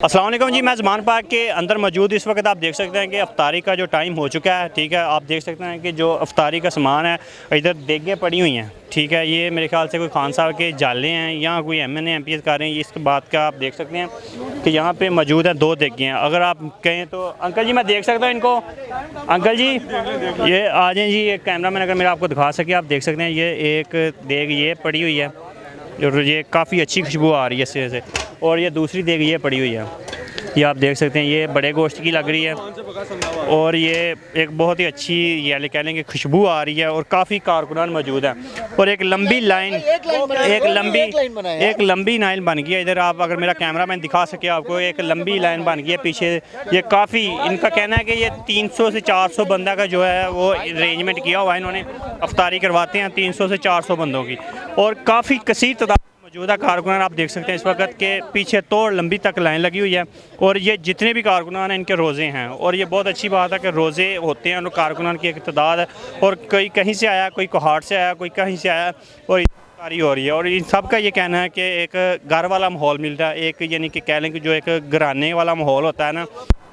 अस्सलाम वालेकुम जी, मैं ज़मान पार्क के अंदर मौजूद। इस वक्त आप देख सकते हैं कि अफ्तारी का जो टाइम हो चुका है। ठीक है, आप देख सकते हैं कि जो अफ्तारी का सामान है, इधर देगें पड़ी हुई हैं। ठीक है, ये मेरे ख्याल से कोई खान साहब के जाले हैं या कोई MNA MPS कर रहे हैं। इस बात का आप देख सकते हैं कि यहाँ पे मौजूद है 2 देगें हैं। अगर आप कहें तो अंकल जी मैं देख सकता हूँ इनको। अंकल जी ये आ जाएँ जी, एक कैमरा मैन अगर मेरा आपको दिखा सके। आप देख सकते हैं ये एक देग ये पड़ी हुई है और ये काफ़ी अच्छी खुशबू आ रही है इससे से। और ये दूसरी देग ये पड़ी हुई है, ये आप देख सकते हैं, ये बड़े गोश्त की लग रही है और ये एक बहुत ही अच्छी ये कह लें कि खुशबू आ रही है और काफ़ी कारकुनान मौजूद हैं और एक लंबी लाइन एक लंबी लाइन बन गई है। इधर आप अगर मेरा कैमरा मैन दिखा सके आपको, एक लंबी लाइन बन गई है पीछे। ये काफ़ी, इनका कहना है कि ये 300 से 400 बंदा का जो है वो अरेंजमेंट किया हुआ है इन्होंने। अफ्तारी करवाते हैं 300 से 400 बंदों की और काफ़ी कसीर तादाद मौजूदा कारकुनान आप देख सकते हैं इस वक्त के पीछे तो लंबी तक लाइन लगी हुई है। और ये जितने भी कारकुनान हैं इनके रोज़े हैं और ये बहुत अच्छी बात है कि रोज़े होते हैं और कारकुनान की एक तादाद है और कोई कहीं से आया, कोई कोहाट से आया, कोई कहीं से आया और इफ्तारी हो रही है। और इन सब का ये कहना है कि एक घर वाला माहौल मिल रहा है, एक यानी कि कह लें कि जो एक घराने वाला माहौल होता है ना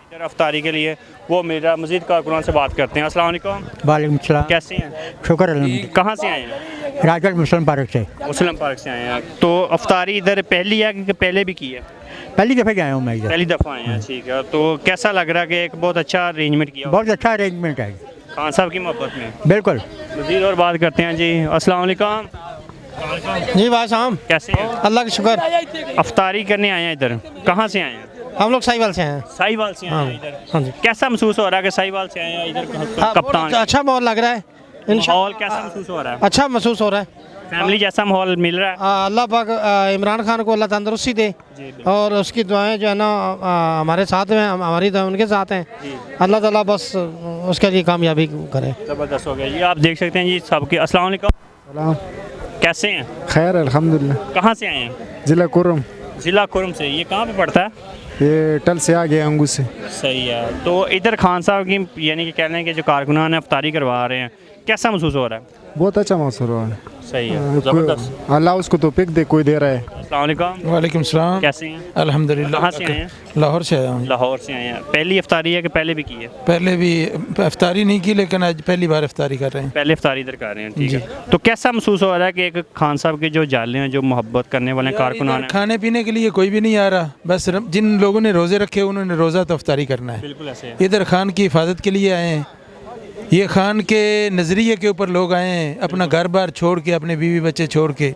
इधर अफ्तारी के लिए, वो मिल रहा है। मज़ीद कारकुनान से बात करते हैं। अस्सलाम वालेकुम। वालेकुम सलाम। कैसे हैं? शुक्र अल्हम्दुलिल्लाह। कहाँ से आए हैं? राजगढ़ मुस्लिम पार्क से। मुस्लिम पार्क से आए हैं। तो अफ्तारी इधर पहली है कि पहले भी की है? पहली दफ़े आया हूँ मैं इधर। पहली दफ़ा आए हैं, ठीक है। तो कैसा लग रहा है कि एक बहुत अच्छा अरेंजमेंट किया? बहुत अच्छा अरेंजमेंट है खान साहब की मोहब्बत में। बिल्कुल। मज़ीद और बात करते हैं जी। अस्सलाम वालेकुम जी भाई साहब, कैसे हैं? अल्लाह का शुक्र। अफ्तारी करने आए हैं इधर, कहाँ से आए हैं? हम लोग साहिवाल से हैं। साहिवाल से आए हैं इधर। हाँ जी। कैसा महसूस हो रहा है कि साहिवाल से आए हैं इधर? कप्तान अच्छा माहौल लग रहा है। माहौल कैसा महसूस हो रहा है? अच्छा महसूस हो रहा है। फैमिली जैसा माहौल मिल रहा है? अल्लाह पाक इमरान खान को अल्लाह तंदुरुस्ती दे और उसकी दुआएं जो है ना हमारे साथ में, हमारी दुआएं उनके साथ हैं। अल्लाह ताला बस उसके लिए कामयाबी करे। ज़बरदस्त हो गया जी। आप देख सकते हैं जी सबके। अस्सलाम वालेकुम, कैसे हैं? खैर अल्हम्दुलिल्लाह। कहाँ से आए हैं? ज़िला कुर्रम। ज़िला कुर्रम से। ये कहाँ पे पड़ता है? ये टल से आ गया अंगू से। सही है। तो इधर खान साहब की यानी कि कह रहे हैं कि जो कारकुनान है अफ्तारी करवा रहे हैं, कैसा महसूस हो रहा है? बहुत अच्छा मौसम हुआ है। सही है, ज़बरदस्त। अल्लाह उसको तो पिक दे कोई दे रहा है। अस्सलाम वालेकुम। वालेकुम सलाम। कैसे हैं? अल्हम्दुलिल्लाह। कहाँ से आए हैं? लाहौर से आया हूँ। लाहौर से आए हैं। पहली अफ्तारी है कि पहले भी की है? पहले भी इफ्तारी नहीं की, लेकिन आज पहली बार इफ्तारी कर रहे हैं। पहले अफ्तारी इधर कर रहे हैं, ठीक है। तो कैसा महसूस हो रहा है कि एक खान साहब के जो जाले हैं, जो मोहब्बत करने वाले कारकुनान हैं? खाने पीने के लिए कोई भी नहीं आ रहा, बस जिन लोगों ने रोज़े रखे उन्होंने रोज़ा तो इफ्तारी करना है। बिल्कुल ऐसे है। इधर खान की हिफाजत के लिए आए हैं। ये खान के नज़रिए के ऊपर लोग आए हैं, अपना घर बार छोड़ के, अपने बीवी बच्चे छोड़ के,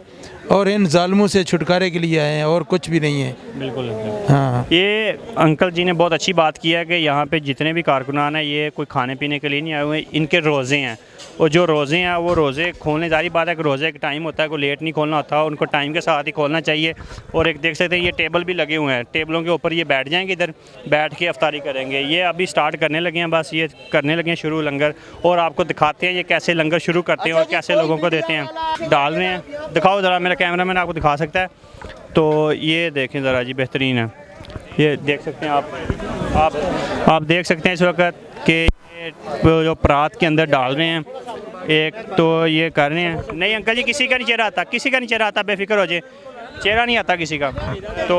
और इन जालमों से छुटकारे के लिए आए हैं और कुछ भी नहीं है। बिल्कुल। हाँ, ये अंकल जी ने बहुत अच्छी बात की है कि यहाँ पे जितने भी कारकुनान हैं ये कोई खाने पीने के लिए नहीं आए हुए, इनके रोज़े हैं। और जो रोज़े हैं वो रोज़े खोलने, जारी बात है कि रोज़े का टाइम होता है, कोई लेट नहीं खोलना होता, उनको टाइम के साथ ही खोलना चाहिए। और एक देख सकते हैं ये टेबल भी लगे हुए हैं, टेबलों के ऊपर ये बैठ जाएंगे, इधर बैठ के अफ्तारी करेंगे। ये अभी स्टार्ट करने लगे हैं, बस ये करने लगे हैं शुरू लंगर। और आपको दिखाते हैं ये कैसे लंगर शुरू करते हैं और कैसे लोगों को देते हैं, डाल रहे हैं। दिखाओ ज़रा, मेरा कैमरा मैन आपको दिखा सकता है। तो ये देखें ज़रा जी, बेहतरीन है। ये देख सकते हैं आप देख सकते हैं इस वक्त कि जो परात के अंदर डाल रहे हैं। एक तो ये कर रहे हैं। नहीं अंकल जी, किसी का नहीं चेहरा आता, किसी का नहीं चेहरा आता, बेफिक्र हो जाए, चेहरा नहीं आता किसी का। तो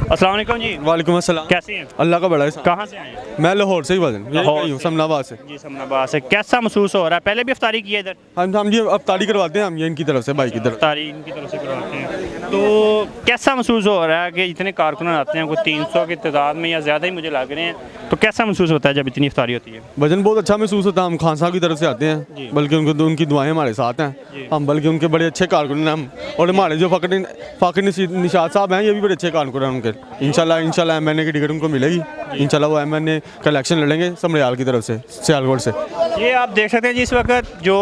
अस्सलाम वालेकुम जी। वालेकुम अस्सलाम। कैसे हैं? अल्लाह का बड़ा है। कहाँ से आए हैं? मैं लाहौर से ही हूँ, समनाबाद से। जी, समनाबाद से। कैसा महसूस हो रहा है? पहले भी अफ्तारी की है इधर? हम ये अफ्तारी करवाते हैं, हम ये इनकी तरफ से, भाई की तरफ। अफ्तारी इनकी तरफ से करवाते हैं। तो कैसा महसूस हो रहा है कि इतने कारकुनान आते हैं, कोई 300 की तादाद में या ज़्यादा ही मुझे लग रहे हैं, तो कैसा महसूस होता है जब इतनी अफ्तारी होती है? वजन बहुत अच्छा महसूस होता है। हम खान साहब की तरफ से आते हैं, बल्कि उनकी दुआएं हमारे साथ हैं। हम बल्कि उनके बड़े अच्छे कारकुनान हैं हम। और हमारे जो फ़ाकिर निशात साहब हैं, ये भी बड़े अच्छे कारकुनान हैं उनके। इंशाल्लाह MNA की टिकट उनको मिलेगी। इंशाल्लाह वो MNA का इलेक्शन लड़ेंगे समरियाल की तरफ से, सियालकोट से। ये आप देख सकते हैं जी, इस वक्त जो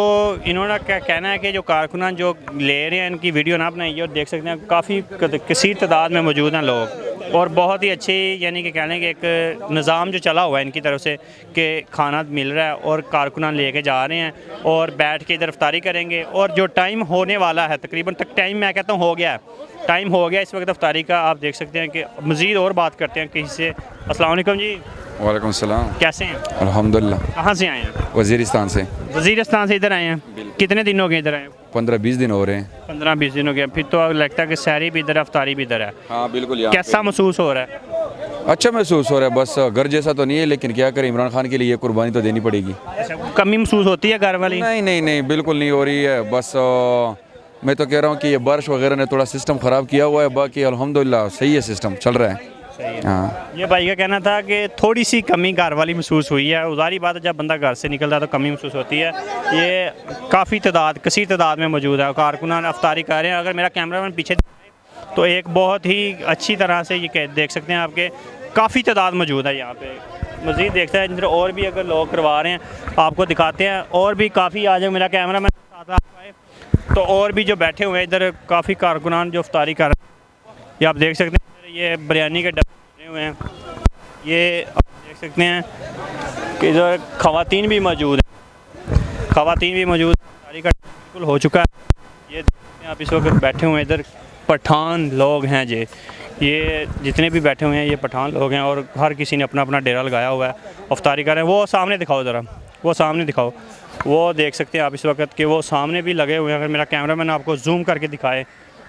इन्होंने क्या कहना है कि जो कारकुनान जो ले रहे हैं इनकी वीडियो ना बनाइए। और देख सकते हैं काफ़ी कसीर तादाद में मौजूद हैं लोग और बहुत ही अच्छी यानी कि कहने के एक निज़ाम जो चला हुआ है इनकी तरफ से कि खाना मिल रहा है और कारकुनान लेके जा रहे हैं और बैठ के इधर इफ्तारी करेंगे। और जो टाइम होने वाला है तकरीबन तक टाइम मैं कहता हूँ हो गया है, टाइम हो गया इस वक्त अफ्तारी का। आप देख सकते हैं कि मज़ीद और बात करते हैं किसी से। अस्सलाम वालेकुम जी। वालेकुम सलाम। कैसे हैं? अल्हम्दुलिल्लाह। कहाँ से आए हैं? वज़ीरिस्तान से। वज़ीरिस्तान से इधर आए हैं? कितने दिन हो गए इधर आए? 15-20 दिन हो रहे हैं। 15-20 दिन हो गया। फिर तो लगता है कि सहरी भी इधर है, अफ्तारी भी इधर है। हाँ बिल्कुल। कैसा महसूस हो रहा है? अच्छा महसूस हो रहा है, बस घर जैसा तो नहीं है, लेकिन क्या करें, इमरान खान के लिए कुर्बानी तो देनी पड़ेगी। कमी महसूस होती है घर वाली? नहीं नहीं नहीं, बिल्कुल नहीं हो रही है। बस मैं तो कह रहा हूँ कि ये बारिश वगैरह ने थोड़ा सिस्टम ख़राब किया हुआ है, बाकी अल्हम्दुलिल्लाह सही है, सिस्टम चल रहा है। हाँ, ये भाई का कहना था कि थोड़ी सी कमी घर वाली महसूस हुई है। उजारी बात है, जब बंदा घर से निकलता है तो कमी महसूस होती है। ये काफ़ी कसीर तादाद में मौजूद है, कारकुनान अफ्तारी कर रहे हैं। अगर मेरा कैमरामैन पीछे तो एक बहुत ही अच्छी तरह से ये देख सकते हैं आपके काफ़ी तादाद मौजूद है यहाँ पे। मज़ीद देखते हैं इधर और भी अगर लोग करवा रहे हैं आपको दिखाते हैं। और भी काफ़ी आ जाए, मेरा कैमरामैन साथ आए तो और भी जो बैठे हुए हैं इधर काफ़ी कारकुनान जो अफ्तारी कर रहे हैं। ये आप देख सकते हैं, ये बिरयानी के डब्बे हुए हैं। ये आप देख सकते हैं कि इधर ख़वातीन भी मौजूद हैं, ख़वातीन भी मौजूद। अफ्तारी का बिल्कुल हो चुका है। ये देखते हैं आप इस वक्त बैठे हुए हैं, इधर पठान लोग हैं जी। ये जितने भी बैठे हुए हैं ये पठान लोग हैं और हर किसी ने अपना अपना डेरा लगाया हुआ है, अफ्तारी कर रहे हैं। वो सामने दिखाओ ज़रा, वो सामने दिखाओ, वो देख सकते हैं आप इस वक्त कि वो सामने भी लगे हुए हैं। अगर मेरा कैमरामैन आपको जूम करके दिखाए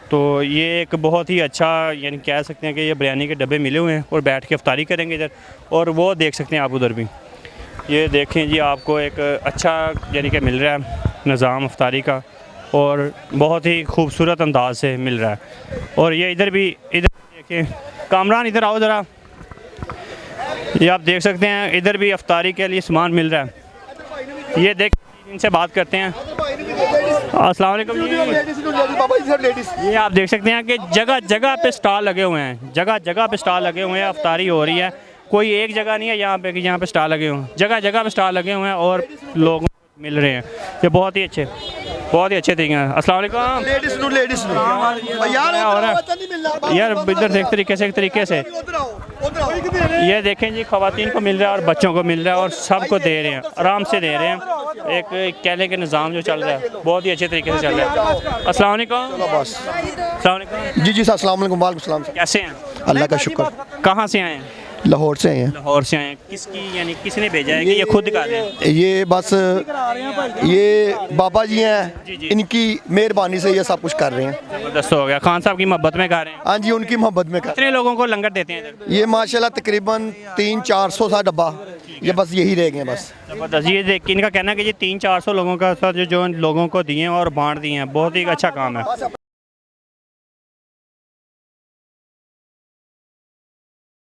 तो ये एक बहुत ही अच्छा, यानी कह सकते हैं कि ये बिरयानी के डब्बे मिले हुए हैं और बैठ के अफ्तारी करेंगे इधर। और वो देख सकते हैं आप उधर भी, ये देखें जी, आपको एक अच्छा यानी कि मिल रहा है निज़ाम अफ्तारी का और बहुत ही खूबसूरत अंदाज से मिल रहा है। और ये इधर भी, इधर देखें, कामरान इधर आओ ज़रा, ये आप देख सकते हैं इधर भी अफ्तारी के लिए सामान मिल रहा है। ये देख, इनसे बात करते हैं। अस्सलाम वालेकुम जी। ये आप देख सकते हैं कि जगह जगह पे स्टॉल लगे हुए हैं, जगह जगह पे स्टॉल लगे हुए हैं, अफ्तारी हो रही है। कोई एक जगह नहीं है यहाँ पे कि यहाँ पे स्टॉल लगे हुए हैं, जगह जगह पे स्टॉल लगे हुए हैं और लोग मिल रहे हैं। ये बहुत ही अच्छे तरीके हैं। अस्सलाम वालेकुम। यार इधर देख तरीके से ये देखें जी, ख़वातीन को मिल रहा है और बच्चों को मिल रहा है और सबको दे रहे हैं, आराम से दे रहे हैं। एक कहने के निज़ाम जो चल रहा है बहुत ही अच्छे तरीके से चल रहा है। अस्सलाम वालेकुम। अस्सलाम वालेकुम। जी अस्सलाम वालेकुम। वालेकुम सलाम। कैसे हैं? अल्लाह का शुक्र। कहाँ से आए हैं? लाहौर से आए हैं। लाहौर से आए हैं। किसकी, यानी किसने भेजा है कि ये खुद का है? ये बस ये बाबा जी हैं, इनकी मेहरबानी से ये सब कुछ कर रहे हैं। ज़बरदस्त हो गया, खान साहब की मोहब्बत में कर रहे हैं। हाँ जी, उनकी मोहब्बत में कर। कितने लोगों को लंगर देते हैं इधर? ये माशाल्लाह तकरीबन 300-400 सा डब्बा, ये बस यही रह गए बस। ज़बरदस्त। ये देख के इनका कहना है कि ये 300-400 लोगों का जो लोगों को दिए हैं और बांट दिए हैं, बहुत ही अच्छा काम है।